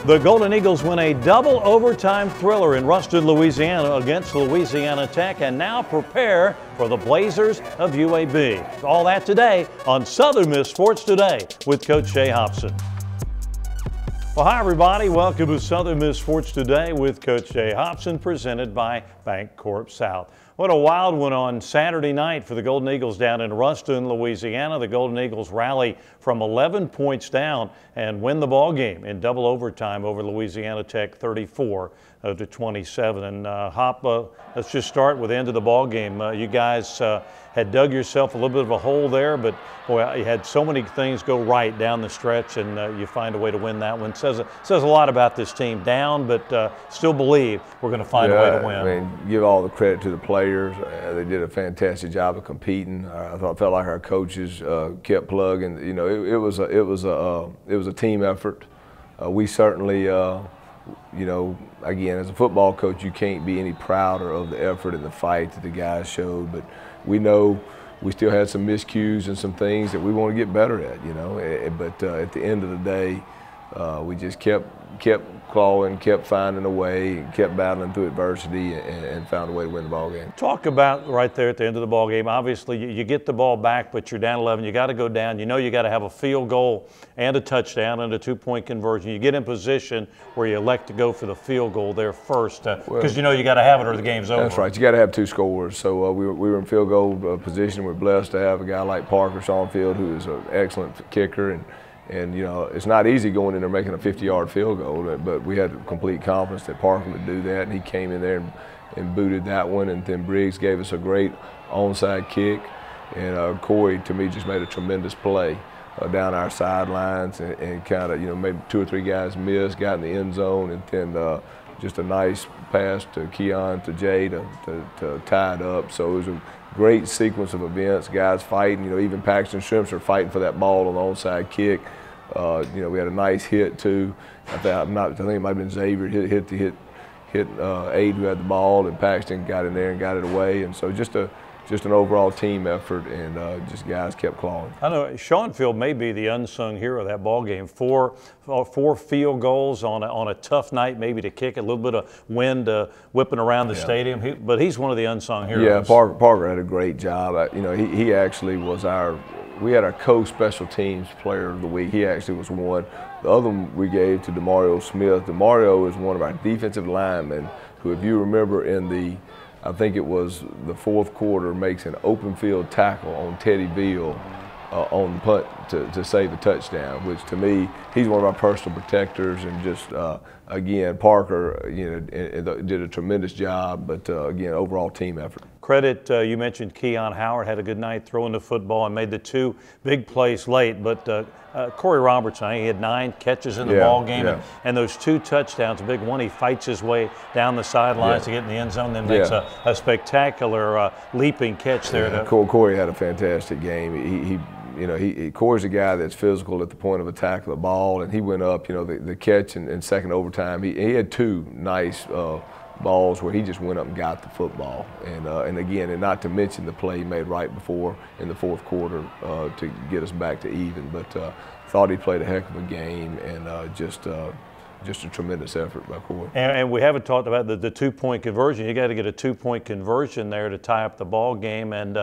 The Golden Eagles win a double overtime thriller in Ruston, Louisiana against Louisiana Tech and now prepare for the Blazers of UAB. All that today on Southern Miss Sports Today with Coach Jay Hopson. Well, hi everybody. Welcome to Southern Miss Sports Today with Coach Jay Hopson, presented by Bancorp South. What a wild one on Saturday night for the Golden Eagles down in Ruston, Louisiana. The Golden Eagles rally from 11 points down and win the ball game in double overtime over Louisiana Tech 34-27. And Hop, let's just start with the end of the ball game. You guys had dug yourself a little bit of a hole there, but boy, you had so many things go right down the stretch, and you find a way to win that one. Says a lot about this team. Down, but still believe we're going to find a way to win. I mean, give all the credit to the players. They did a fantastic job of competing. I felt like our coaches kept plugging. You know, it was a team effort. We certainly, you know, again, as a football coach, you can't be any prouder of the effort and the fight that the guys showed. But we know we still had some miscues and some things that we want to get better at. You know, but at the end of the day, we just kept clawing, kept finding a way, kept battling through adversity, and found a way to win the ball game. Talk about right there at the end of the ball game. Obviously, you get the ball back, but you're down 11. You got to go down. You know you got to have a field goal and a touchdown and a two-point conversion. You get in position where you elect to go for the field goal there first, because you know you got to have it or the game's over. That's right. You got to have two scores. So we were in field goal position. We're blessed to have a guy like Parker Schoenfield, who is an excellent kicker, and you know, it's not easy going in there making a 50-yard field goal, but we had complete confidence that Parker would do that, and he came in there and booted that one, and then Briggs gave us a great onside kick, and Corey, to me, just made a tremendous play down our sidelines, and kind of, you know, maybe two or three guys missed, got in the end zone, and then just a nice pass to Keon, to Jay to tie it up. So it was a great sequence of events, guys fighting. You know, even Paxton Shrimps are fighting for that ball on the onside kick. You know, we had a nice hit too. I think it might have been Xavier hit Aid, who had the ball, and Paxton got in there and got it away. And so just an overall team effort, and just guys kept clawing. I know Schoenfield may be the unsung hero of that ball game. Four field goals on a tough night, maybe to kick, a little bit of wind whipping around the stadium. But he's one of the unsung heroes. Yeah, Parker had a great job. You know, he actually was we had our co-special teams player of the week. He actually was one. The other one we gave to DeMario Smith. DeMario is one of our defensive linemen who, if you remember I think it was the fourth quarter, makes an open field tackle on Teddy Beal on the punt to save a touchdown, which to me, he's one of our personal protectors, and just, again, Parker, you know, did a tremendous job, but again, overall team effort. Credit, you mentioned Keon Howard had a good night throwing the football and made the two big plays late, but Corey Robertson, he had 9 catches in the ball game, and those 2 touchdowns, a big one, he fights his way down the sidelines to get in the end zone, then makes a spectacular leaping catch there. Corey had a fantastic game. Corey's a guy that's physical at the point of attack of the ball, and he went up, you know, the catch in second overtime. He had 2 nice balls where he just went up and got the football, and again, and not to mention the play he made right before in the fourth quarter to get us back to even. But thought he played a heck of a game, and just a tremendous effort by Corey. And we haven't talked about the two-point conversion. You got to get a 2-point conversion there to tie up the ball game, and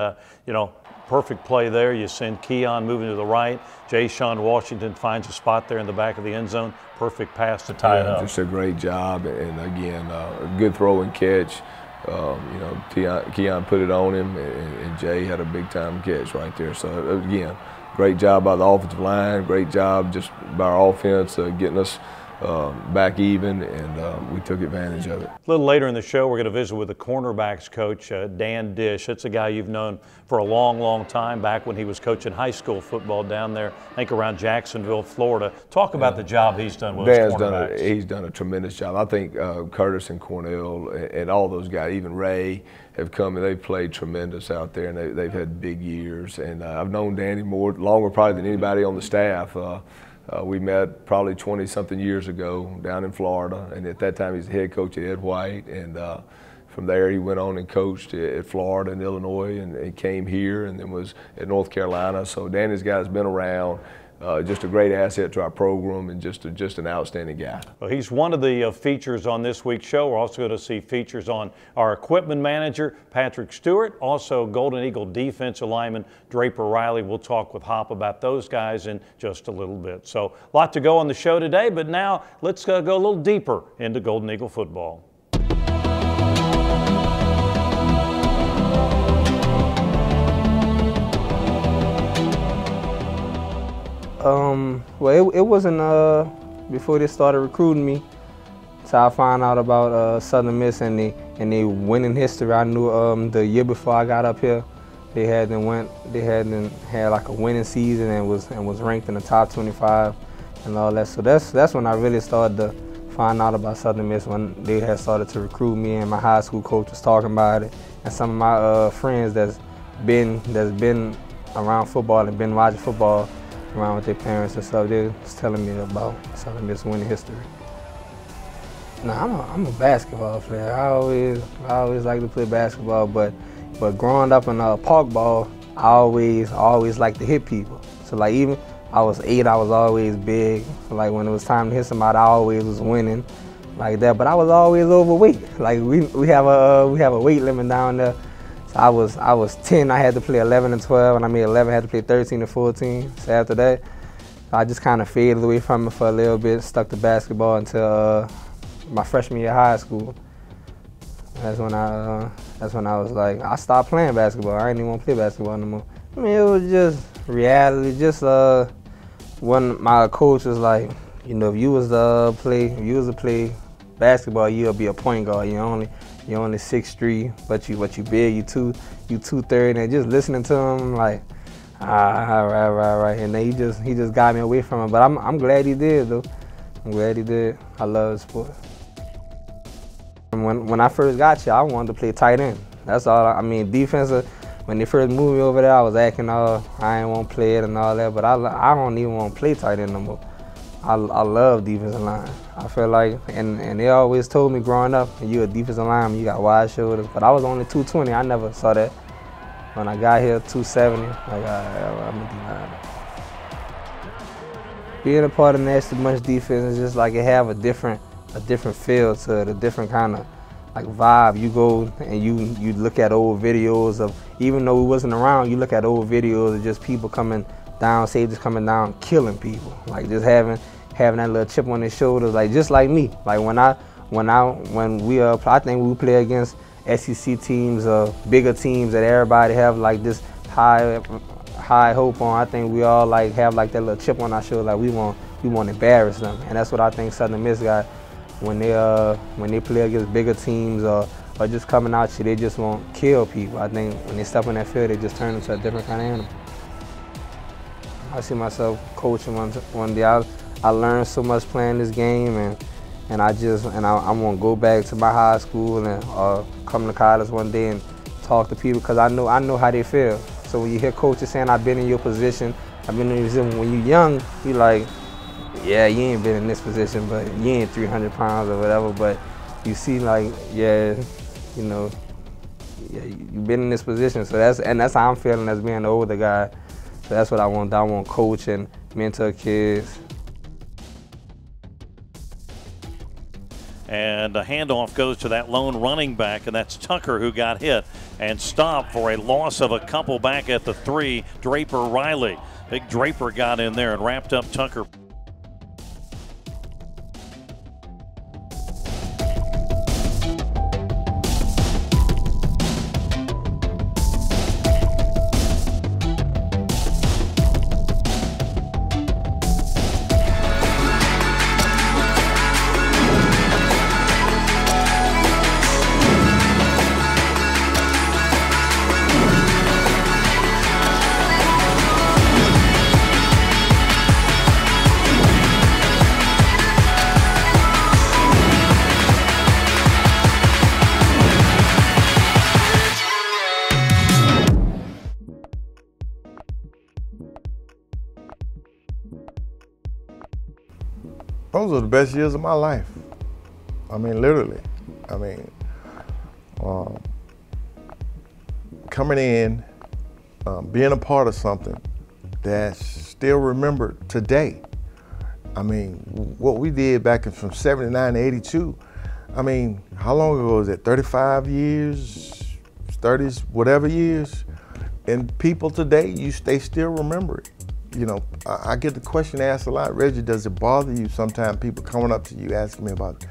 you know, perfect play there. You send Keon moving to the right. Jay-Sean Washington finds a spot there in the back of the end zone. Perfect pass to tie it up. Just a great job, and again, a good throw and catch. You know, Keon put it on him, and Jay had a big-time catch right there. So again, great job by the offensive line. Great job just by our offense getting us back even, and we took advantage of it. A little later in the show, we're going to visit with the cornerbacks coach, Dan Disch. That's a guy you've known for a long, long time, back when he was coaching high school football down there, I think around Jacksonville, Florida. Talk about the job he's done with his cornerbacks. He's done a tremendous job. I think Curtis and Cornell and all those guys, even Ray, have come and they've played tremendous out there, and they've had big years. And I've known Danny longer probably than anybody on the staff. We met probably 20-something years ago down in Florida, and at that time he's the head coach at Ed White, and from there he went on and coached at Florida and Illinois, and he came here and then was at North Carolina. So Danny's guy's been around. just a great asset to our program and just an outstanding guy. Well, he's one of the features on this week's show. We're also going to see features on our equipment manager, Patrick Stewart, also Golden Eagle defensive lineman Draper Riley. We'll talk with Hop about those guys in just a little bit. So a lot to go on the show today, but now let's go a little deeper into Golden Eagle football. Well, it wasn't before they started recruiting me. So I found out about Southern Miss and they winning history. I knew the year before I got up here, they had like a winning season and was ranked in the top 25 and all that. So that's when I really started to find out about Southern Miss, when they had started to recruit me and my high school coach was talking about it, and some of my friends that's been around football and been watching football around with their parents and stuff, they was telling me about Southern Miss winning history. Nah, I'm a basketball player. I always like to play basketball, but growing up in park ball, I always liked to hit people. So like even I was 8, I was always big. So like when it was time to hit somebody, I always was winning like that. But I was always overweight. Like we have a weight limit down there. So I was 10, I had to play 11 and 12, and I made 11, I had to play 13 and 14. So after that, I just kind of faded away from it for a little bit, stuck to basketball until my freshman year of high school. That's when I was like, I stopped playing basketball. I didn't even want to play basketball anymore. I mean, it was just reality. Just when my coach was like, you know, if you was to play basketball, you'll be a point guard. You're only 6'3", but you big, you 230, and just listening to him like, right. And then he just got me away from it. But I'm glad he did though. I'm glad he did. I love the sport. When I first got here, I wanted to play tight end. That's all. I mean, defensive. When they first moved me over there, I was acting all I didn't want to play it and all that. But I don't even want to play tight end no more. I love defensive line. I feel like, and they always told me growing up, you're a defensive lineman, you got wide shoulders. But I was only 220, I never saw that. When I got here, 270, like, I'm a D-lineman. Being a part of National Bunch defense is just like it have a different feel to it, a different kind of like vibe. You go and you look at old videos of, even though we wasn't around, you look at old videos of just people coming down, safeties coming down, killing people. Like just having that little chip on their shoulders, like just like me. Like when we I think we play against SEC teams, bigger teams that everybody have like this high hope on. I think we all like have like that little chip on our shoulder, like we want to embarrass them, and that's what I think Southern Miss got when they play against bigger teams or just coming out here. They just won't kill people. I think when they step on that field, they just turn into a different kind of animal. I see myself coaching one day. I learned so much playing this game, and I want to go back to my high school and come to college one day and talk to people, because I know how they feel. So when you hear coaches saying, I've been in your position, I've been in your position, when you're young, you like, yeah, you ain't been in this position, but you ain't 300 pounds or whatever, but you see like, yeah, you know, yeah, you've been in this position. So that's how I'm feeling as being the older guy. So that's what I want. I want to coach and mentor kids. And the handoff goes to that lone running back, and that's Tucker, who got hit and stopped for a loss of a couple back at the 3, Draper Riley. Big Draper got in there and wrapped up Tucker. Those are the best years of my life. I mean, literally. I mean, coming in, being a part of something, that's still remembered today. I mean, what we did back from 79 to 82, I mean, how long ago was it? 35 years, 30s, whatever years? And people today, they still remember it. You know, I get the question asked a lot, Reggie, does it bother you sometimes people coming up to you asking me about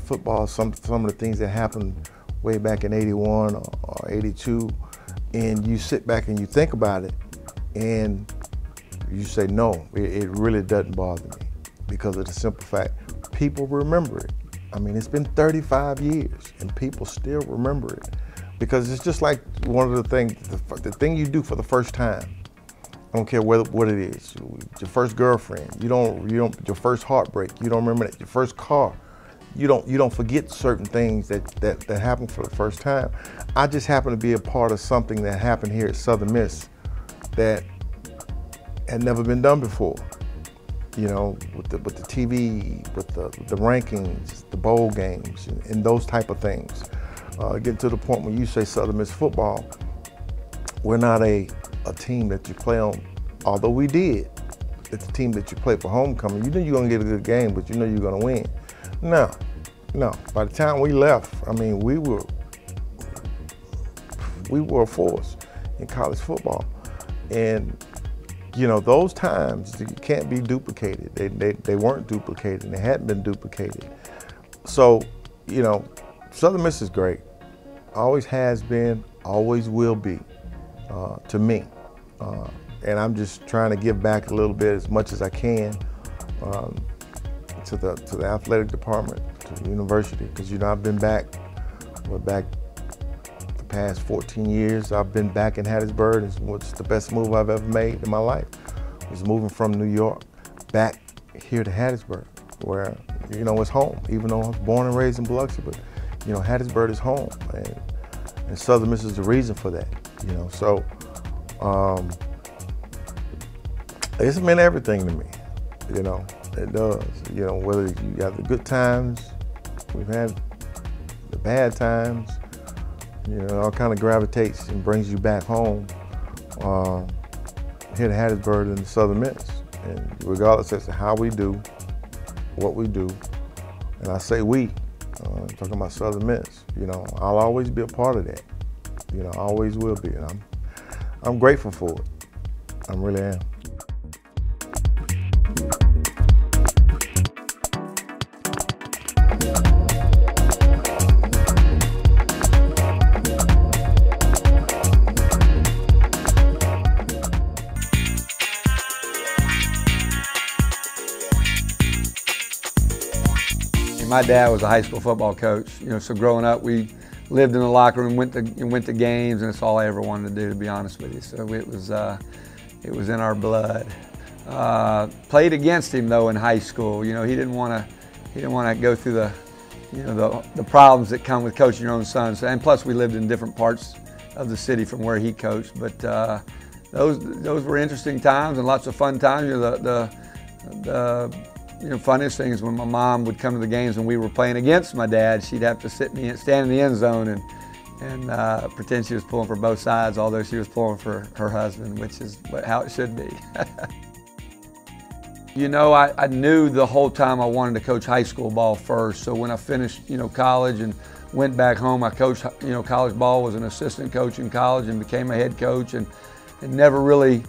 football, some of the things that happened way back in 81 or 82, and you sit back and you think about it, and you say, no, it really doesn't bother me, because of the simple fact, people remember it. I mean, it's been 35 years, and people still remember it, because it's just like one of the things, the thing you do for the first time. I don't care what it is. Your first girlfriend, you don't. Your first heartbreak, you don't remember that. Your first car, you don't forget certain things that happened for the first time. I just happen to be a part of something that happened here at Southern Miss that had never been done before. You know, with the TV, with the rankings, the bowl games, and those type of things. Getting to the point when you say Southern Miss football, we're not a team that you play on, although we did. It's a team that you play for homecoming. You know you're gonna get a good game, but you know you're gonna win. No. By the time we left, I mean, we were a force in college football. And, you know, those times can't be duplicated. They weren't duplicated, and they hadn't been duplicated. So, you know, Southern Miss is great. Always has been, always will be, to me. And I'm just trying to give back a little bit, as much as I can, to the athletic department, to the university, because, you know, I've been back the past 14 years. I've been back in Hattiesburg. It's the best move I've ever made in my life. Was moving from New York back here to Hattiesburg, where, you know, it's home. Even though I was born and raised in Biloxi, but, you know, Hattiesburg is home, and Southern Miss is the reason for that. You know, so it's meant everything to me. You know, it does. You know, whether you got the good times, we've had the bad times. You know, it all kind of gravitates and brings you back home. Here to Hattiesburg and Southern Miss, and regardless as to how we do, what we do, and I say we, I'm talking about Southern Miss. You know, I'll always be a part of that. You know, I always will be, and I'm grateful for it. I really am. My dad was a high school football coach, you know, so growing up we lived in the locker room, went to games, and it's all I ever wanted to do, to be honest with you. So it was in our blood. Played against him though in high school. You know, he didn't want to go through the problems that come with coaching your own sons. And plus we lived in different parts of the city from where he coached. But those were interesting times and lots of fun times. You know, the funniest thing is when my mom would come to the games and we were playing against my dad, she'd have to stand in the end zone and pretend she was pulling for both sides, although she was pulling for her husband, which is how it should be. You know, I knew the whole time I wanted to coach high school ball first. So when I finished, you know, college and went back home, I coached, you know, college ball, was an assistant coach in college and became a head coach, and never really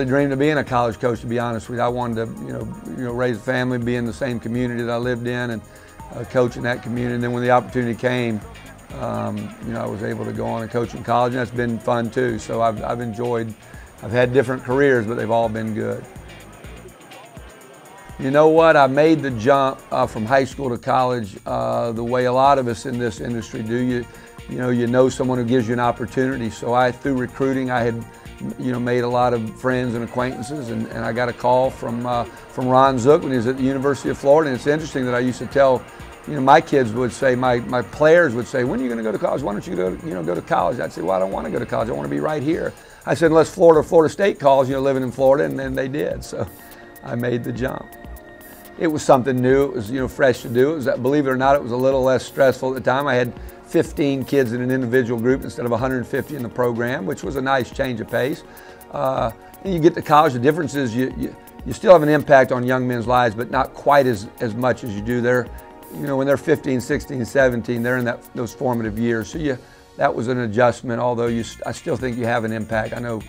dreamed of being a college coach, to be honest with you. I wanted to, you know, raise a family, be in the same community that I lived in, and coach in that community. And then when the opportunity came, you know, I was able to go on and coach in college, and that's been fun too. So I've had different careers, but they've all been good. You know what? I made the jump from high school to college the way a lot of us in this industry do. You know someone who gives you an opportunity. So through recruiting, I had, you know, made a lot of friends and acquaintances, and I got a call from Ron Zook when he was at the University of Florida. And it's interesting that I used to tell, you know, my kids would say, my players would say, when are you going to go to college? Why don't you go to college? I'd say, well, I don't want to go to college. I want to be right here. I said, unless Florida State calls, you know, living in Florida, and then they did. So I made the jump. It was something new. It was, you know, fresh to do. It was, believe it or not, it was a little less stressful at the time. I had 15 kids in an individual group instead of 150 in the program, which was a nice change of pace. You get to college, the difference is you still have an impact on young men's lives, but not quite as much as you do there. You know, when they're 15, 16, 17, they're in those formative years. So that was an adjustment, although I still think you have an impact. I know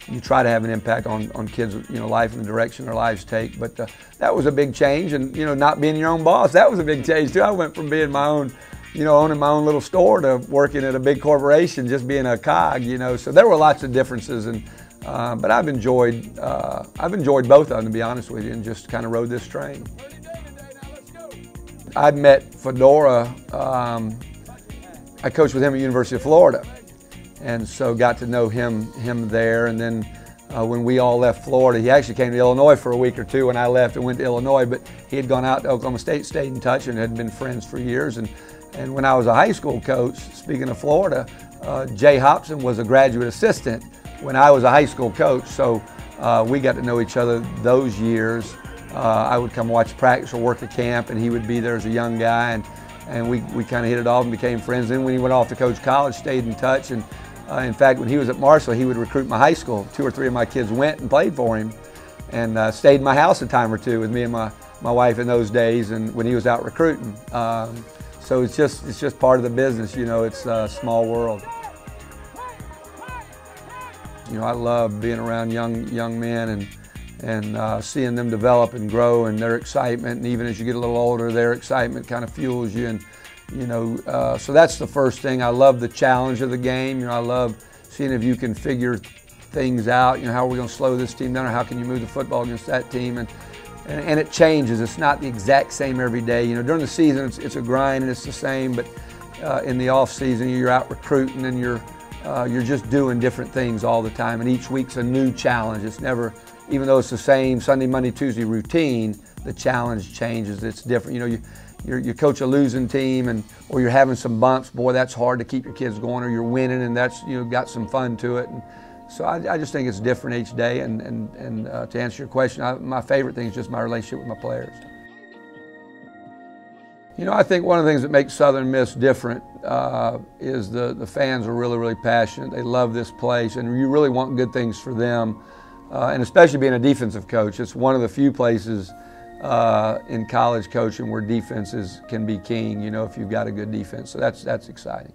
you try to have an impact on kids, you know, life and the direction their lives take, but that was a big change. And, you know, not being your own boss, that was a big change too. I went from being my own, you know, owning my own little store to working at a big corporation, just being a cog, you know. So there were lots of differences, and but I've enjoyed both of them, to be honest with you, and just kind of rode this train. I met Fedora. I coached with him at University of Florida, and so got to know him there. And then when we all left Florida, he actually came to Illinois for a week or two when I left and went to Illinois, but he had gone out to Oklahoma State, stayed in touch, and had been friends for years. And when I was a high school coach, speaking of Florida, Jay Hopson was a graduate assistant when I was a high school coach, so we got to know each other those years. I would come watch practice or work at camp, and he would be there as a young guy, and we kind of hit it off and became friends. Then when he went off to coach college, stayed in touch, and in fact, when he was at Marshall, he would recruit my high school. 2 or 3 of my kids went and played for him, and stayed in my house a time or two with me and my wife in those days, and when he was out recruiting. So it's just part of the business, you know. It's a small world. You know, I love being around young men and seeing them develop and grow, and their excitement, and even as you get a little older, their excitement kind of fuels you. And you know, so that's the first thing. I love the challenge of the game. You know, I love seeing if you can figure things out. You know, how are we going to slow this team down, or how can you move the football against that team? And it changes. It's not the exact same every day. You know, during the season, it's a grind and it's the same, but in the off season, you're out recruiting and you're just doing different things all the time, and each week's a new challenge. It's never, even though it's the same Sunday, Monday, Tuesday routine, the challenge changes. It's different. You know, you coach a losing team, or you're having some bumps. Boy, that's hard to keep your kids going. Or you're winning, and that's, you know, got some fun to it. And so I just think it's different each day. And to answer your question, my favorite thing is just my relationship with my players. You know, I think one of the things that makes Southern Miss different is the fans are really, really passionate. They love this place, and you really want good things for them. And especially being a defensive coach, it's one of the few places in college coaching where defenses can be king, you know, if you've got a good defense. So that's exciting.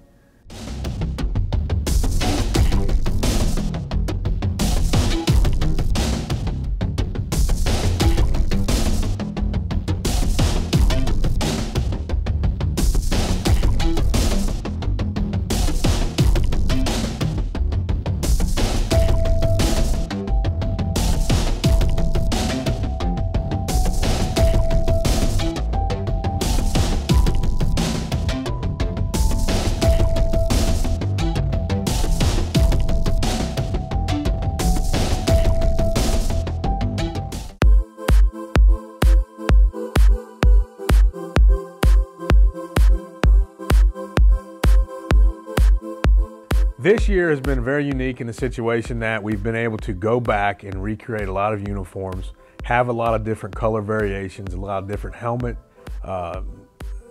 This year has been very unique in the situation that we've been able to go back and recreate a lot of uniforms, have a lot of different color variations, a lot of different helmet,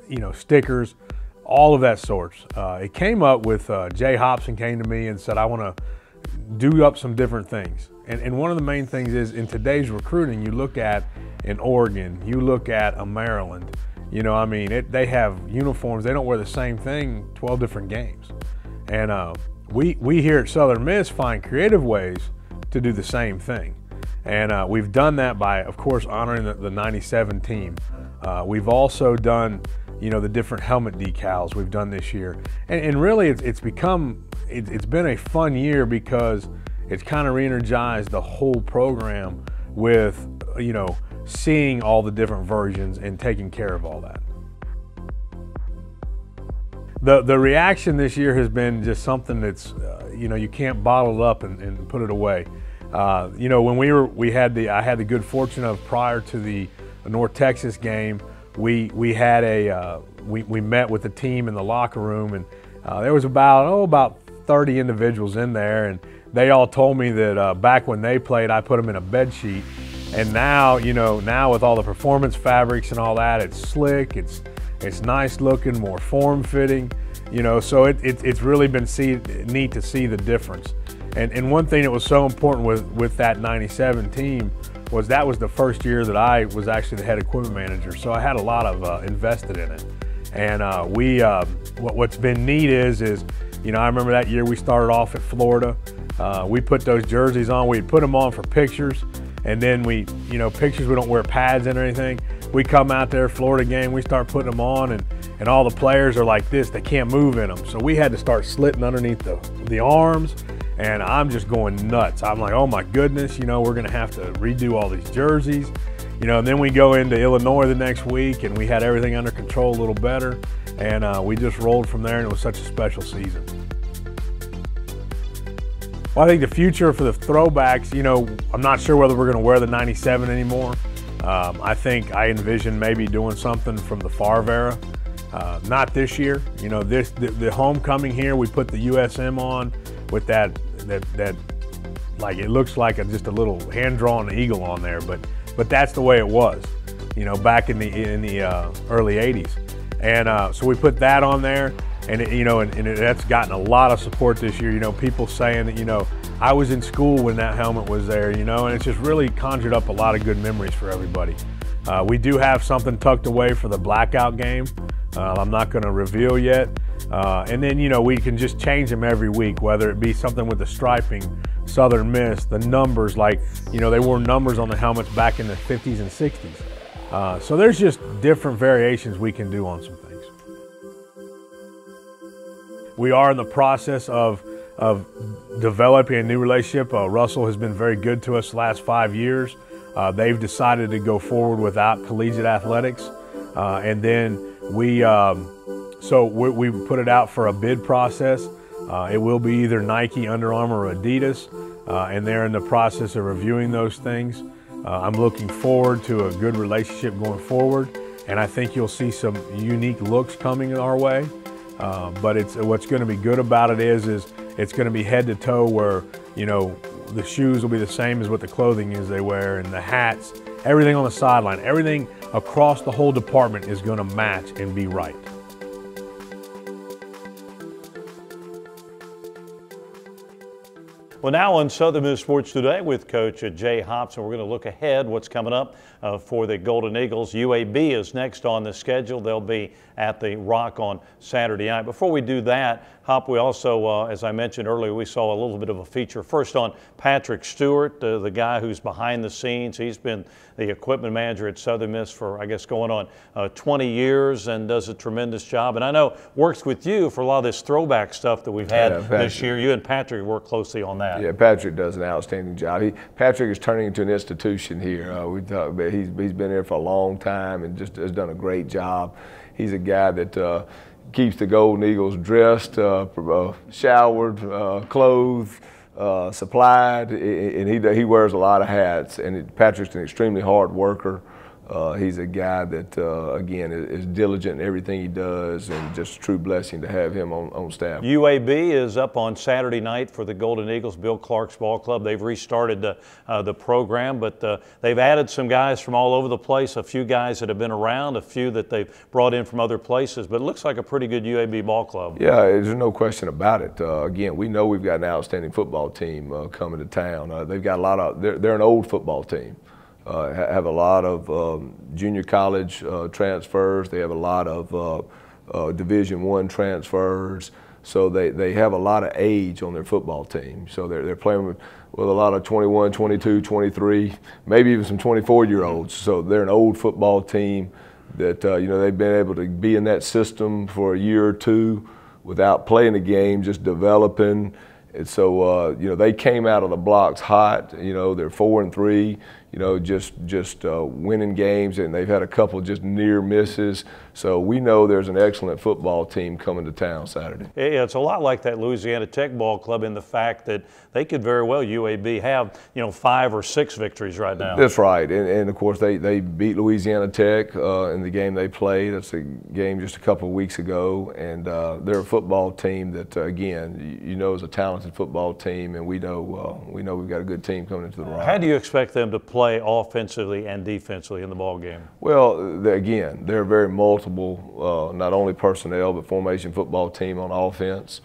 you know, stickers, all of that sorts. It came up with Jay Hopson came to me and said, I want to do up some different things. And one of the main things is in today's recruiting, you look at in Oregon, you look at a Maryland, you know, I mean, they have uniforms, they don't wear the same thing 12 different games. And we here at Southern Miss find creative ways to do the same thing. And we've done that by, of course, honoring the 97 team. We've also done, you know, the different helmet decals we've done this year. And really it's been a fun year because it's kind of re-energized the whole program with, you know, seeing all the different versions and taking care of all that. The reaction this year has been just something that's, you know, you can't bottle it up and put it away. You know, when I had the good fortune of, prior to the North Texas game, we met with the team in the locker room, and there was about 30 individuals in there, and they all told me that back when they played, I put them in a bed sheet, and now, you know, now with all the performance fabrics and all that, it's slick, it's nice looking, more form fitting, you know, so it's really been neat to see the difference. And one thing that was so important with that 97 team was that was the first year that I was actually the head equipment manager. So I had a lot of invested in it. And what's been neat is, you know, I remember that year we started off at Florida. We put those jerseys on, we'd put them on for pictures. And then you know, pictures, we don't wear pads in or anything. We come out there, Florida game, we start putting them on, and all the players are like this, they can't move in them. So we had to start slitting underneath the arms, and I'm just going nuts. I'm like, oh my goodness, you know, we're gonna have to redo all these jerseys. You know, and then we go into Illinois the next week, and we had everything under control a little better, and we just rolled from there, and it was such a special season. Well, I think the future for the throwbacks, you know, I'm not sure whether we're going to wear the 97 anymore. I think I envision maybe doing something from the Favre era. Not this year. You know, the homecoming here, we put the USM on with that like, it looks like just a little hand-drawn eagle on there, but that's the way it was, you know, back in the early 80s. And so we put that on there. And that's gotten a lot of support this year. You know, people saying that, you know, I was in school when that helmet was there, you know, and it's just really conjured up a lot of good memories for everybody. We do have something tucked away for the blackout game. I'm not going to reveal yet. And then, you know, we can just change them every week, whether it be something with the striping, Southern Miss, the numbers, like, you know, they wore numbers on the helmets back in the 50s and 60s. So there's just different variations we can do on some things. We are in the process of developing a new relationship. Russell has been very good to us the last 5 years. They've decided to go forward without collegiate athletics. And then we put it out for a bid process. It will be either Nike, Under Armour, or Adidas. And they're in the process of reviewing those things. I'm looking forward to a good relationship going forward. And I think you'll see some unique looks coming our way. But what's going to be good about it is it's going to be head to toe, where, you know, the shoes will be the same as what the clothing is they wear, and the hats, everything on the sideline, everything across the whole department is going to match and be right. Well, now on Southern Miss Sports Today with Coach Jay Hopson, we're going to look ahead what's coming up for the Golden Eagles. UAB is next on the schedule. They'll be at the Rock on Saturday night. Before we do that, Hop, we also, as I mentioned earlier, we saw a little bit of a feature first on Patrick Stewart, the guy who's behind the scenes. He's been the equipment manager at Southern Miss for, I guess, going on 20 years and does a tremendous job. And I know works with you for a lot of this throwback stuff that we've had this year. You and Patrick work closely on that. Yeah, Patrick does an outstanding job. Patrick is turning into an institution here. We talk about he's been here for a long time and just has done a great job. He's a guy that keeps the Golden Eagles dressed, showered, clothed, supplied, and he wears a lot of hats. And Patrick's an extremely hard worker. He's a guy that, again, is diligent in everything he does, and just a true blessing to have him on staff. UAB is up on Saturday night for the Golden Eagles, Bill Clark's ball club. They've restarted the program, but they've added some guys from all over the place, a few guys that have been around, a few that they've brought in from other places, but it looks like a pretty good UAB ball club. Yeah, there's no question about it. Again, we know we've got an outstanding football team coming to town. They've got a lot of, they're an old football team. Have a lot of junior college transfers. They have a lot of Division I transfers. So they have a lot of age on their football team. So they're playing with a lot of 21, 22, 23, maybe even some 24-year-olds. So they're an old football team that, you know, they've been able to be in that system for a year or two without playing the game, just developing. And so, you know, they came out of the blocks hot. You know, they're 4-3. You know, just winning games, and they've had a couple just near misses. So we know there's an excellent football team coming to town Saturday. Yeah, it's a lot like that Louisiana Tech ball club in the fact that they could very well, UAB, have, you know, 5 or 6 victories right now. That's right, and of course they beat Louisiana Tech in the game they played. That's a game just a couple of weeks ago, and they're a football team that, again, you know, is a talented football team, and we know we've got a good team coming into the Rock. How do you expect them to play offensively and defensively in the ball game? Well, again, they're very multiple, not only personnel but formation football team on offense.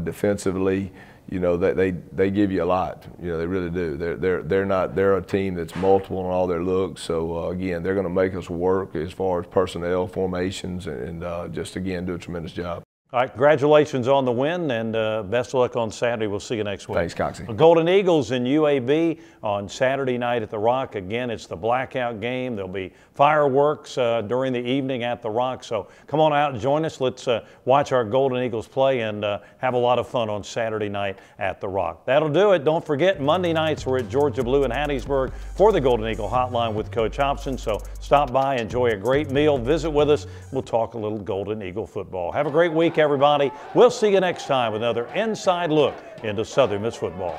Defensively, you know, they give you a lot. You know, they really do. They're a team that's multiple in all their looks. So again, they're going to make us work as far as personnel, formations, and just again do a tremendous job. All right, congratulations on the win, and best of luck on Saturday. We'll see you next week. Thanks, Coxie. The Golden Eagles in UAB on Saturday night at the Rock. Again, it's the blackout game. There'll be fireworks during the evening at the Rock. So come on out and join us. Let's watch our Golden Eagles play and have a lot of fun on Saturday night at the Rock. That'll do it. Don't forget, Monday nights we're at Georgia Blue in Hattiesburg for the Golden Eagle Hotline with Coach Hopson. So stop by, enjoy a great meal, visit with us. We'll talk a little Golden Eagle football. Have a great week, everybody. We'll see you next time with another inside look into Southern Miss football.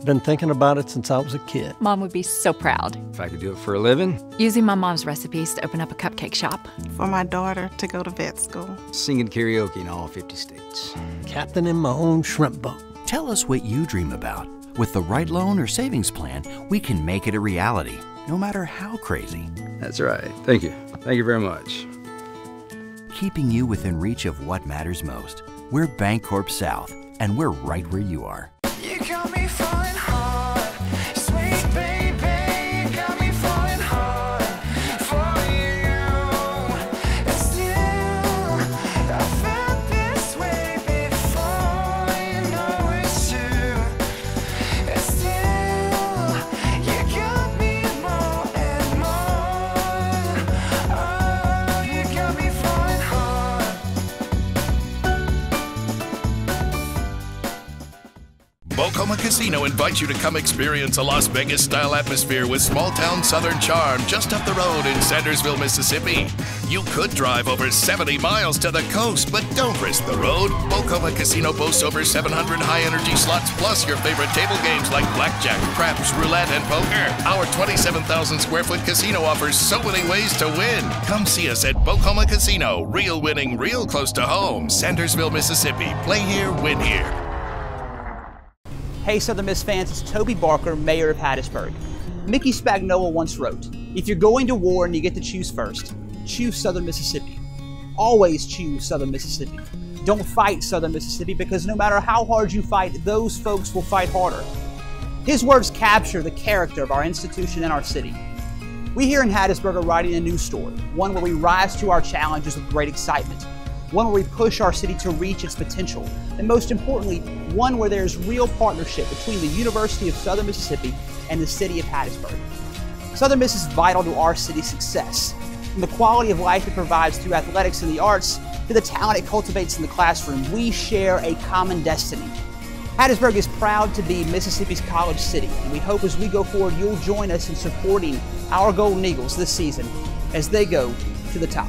Been thinking about it since I was a kid. Mom would be so proud. If I could do it for a living. Using my mom's recipes to open up a cupcake shop. For my daughter to go to vet school. Singing karaoke in all 50 states. Captaining my own shrimp boat. Tell us what you dream about. With the right loan or savings plan, we can make it a reality, no matter how crazy. That's right. Thank you. Thank you very much. Keeping you within reach of what matters most. We're Bancorp South, and we're right where you are. You got me falling hard, sweet baby, got me falling hard for you. And still, I felt this way before, you know it's true. And still, you got me more and more. Oh, you got me falling hard. Bocoma Casino invites you to come experience a Las Vegas-style atmosphere with small-town Southern charm just up the road in Sandersville, Mississippi. You could drive over 70 miles to the coast, but don't risk the road. Bocoma Casino boasts over 700 high-energy slots, plus your favorite table games like blackjack, craps, roulette, and poker. Our 27,000-square-foot casino offers so many ways to win. Come see us at Bocoma Casino. Real winning, real close to home. Sandersville, Mississippi. Play here, win here. Hey Southern Miss fans, it's Toby Barker, Mayor of Hattiesburg. Mickey Spagnola once wrote, "If you're going to war and you get to choose first, choose Southern Mississippi. Always choose Southern Mississippi. Don't fight Southern Mississippi, because no matter how hard you fight, those folks will fight harder." His words capture the character of our institution and our city. We here in Hattiesburg are writing a new story, one where we rise to our challenges with great excitement, one where we push our city to reach its potential, and most importantly, one where there's real partnership between the University of Southern Mississippi and the city of Hattiesburg. Southern Miss is vital to our city's success, from the quality of life it provides through athletics and the arts to the talent it cultivates in the classroom. We share a common destiny. Hattiesburg is proud to be Mississippi's college city, and we hope as we go forward you'll join us in supporting our Golden Eagles this season as they go to the top.